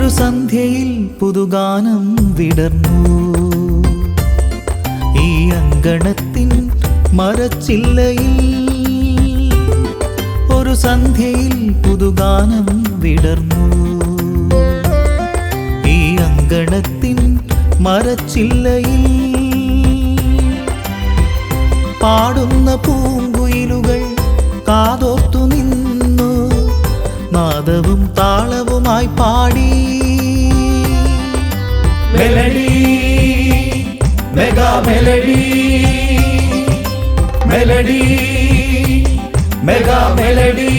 ഒരു സന്ധ്യയിൽ പുതുഗാനം വിടർന്നു ഈ അങ്കണത്തിൻ മരച്ചില്ലയിൽ. ഒരു സന്ധ്യയിൽ പുതുഗാനം വിടർന്നു ഈ അങ്കണത്തിൻ മരച്ചില്ലയിൽ. പാടുന്ന പൂങ്കുയിലുകൾ കാതോർത്തു നിന്നു നാദവും താളവുമായി പാടി. Melody mega melody melody mega melody.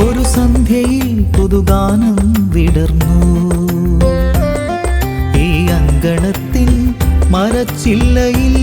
ഒരു സന്ധ്യയിൽ പുതുഗാനം വിടർന്നു ഈ അങ്കണത്തിൻ മരച്ചില്ലയിൽ.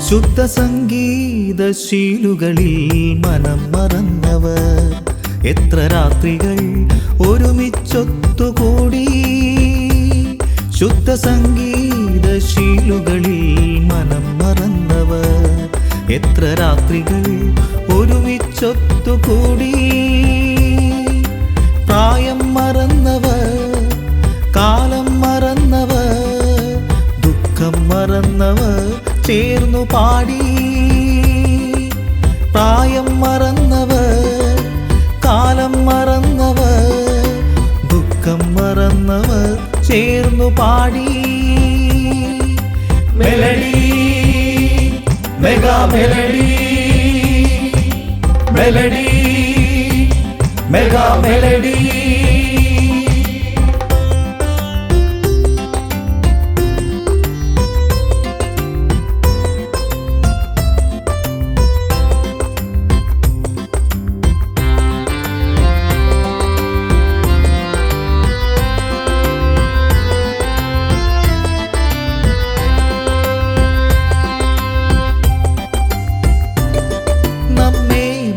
ശുദ്ധ സംഗീതശീലുകളിൽ മനം മറന്നവർ എത്ര രാത്രികൾ ഒരുമിച്ചൊത്തുകൂടി. ശുദ്ധ സംഗീതശീലുകളിൽ മനം മറന്നവർ എത്ര രാത്രികൾ ഒരുമിച്ചൊത്തുകൂടി. പ്രായം മറന്നവർ, കാലം മറന്നവർ, ദുഃഖം മറന്നവർ ചേർന്നു പാടി. പ്രായം മറന്നവർ, കാലം മറന്നവർ, ദുഃഖം മറന്നവർ ചേർന്നു പാടി. Melody mega melody melody mega melody.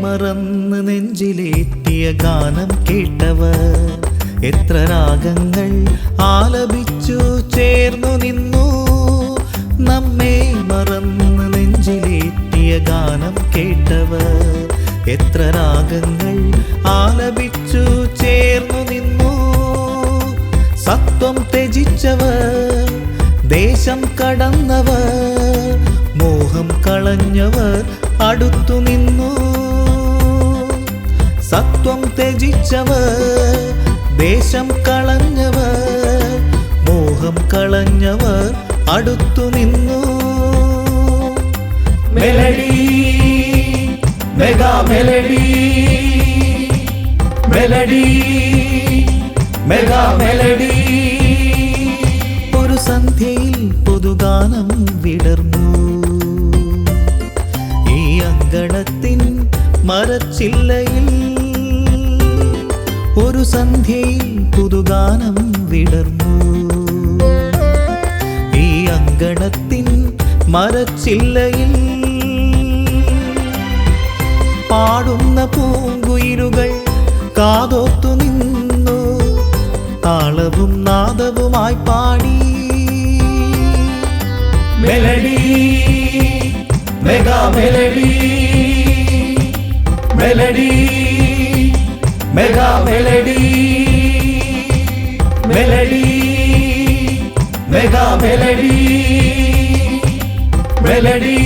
മറന്ന് നെഞ്ചിലേറ്റിയ ഗാനം കേട്ടവർ എത്ര രാഗങ്ങൾ ആലപിച്ചു ചേർന്നു നിന്നു. നമ്മെ മറന്ന് നെഞ്ചിലേറ്റിയ ഗാനം കേട്ടവർ എത്ര രാഗങ്ങൾ ആലപിച്ചു ചേർന്നു നിന്നു. സത്വം ത്യജിച്ചവർ, ദേശം കടന്നവർ, മോഹം കളഞ്ഞവർ അടുത്തു നിന്നു. സത്വം ത്യജിച്ചവർ, ദേശം കളഞ്ഞവർ, മോഹം കളഞ്ഞവർ അടുത്തു നിന്നു. Melody mega melody melody mega melody. ഒരു സന്ധ്യയിൽ പുതുഗാനം വിടർന്നു ഈ അങ്കണത്തിൻ മരച്ചില്ലയിൽ. ഒരു സന്ധ്യയിൽ പുതുഗാനം വിടർന്നു ഈ അങ്കണത്തിൻ മരച്ചില്ലയിൽ. പാടുന്ന പൂങ്കുയിലുകൾ കാതോർത്തു നിന്നു താളവും നാദവുമായി പാടി. Melody mega melody melody mega melody melody mega melody melody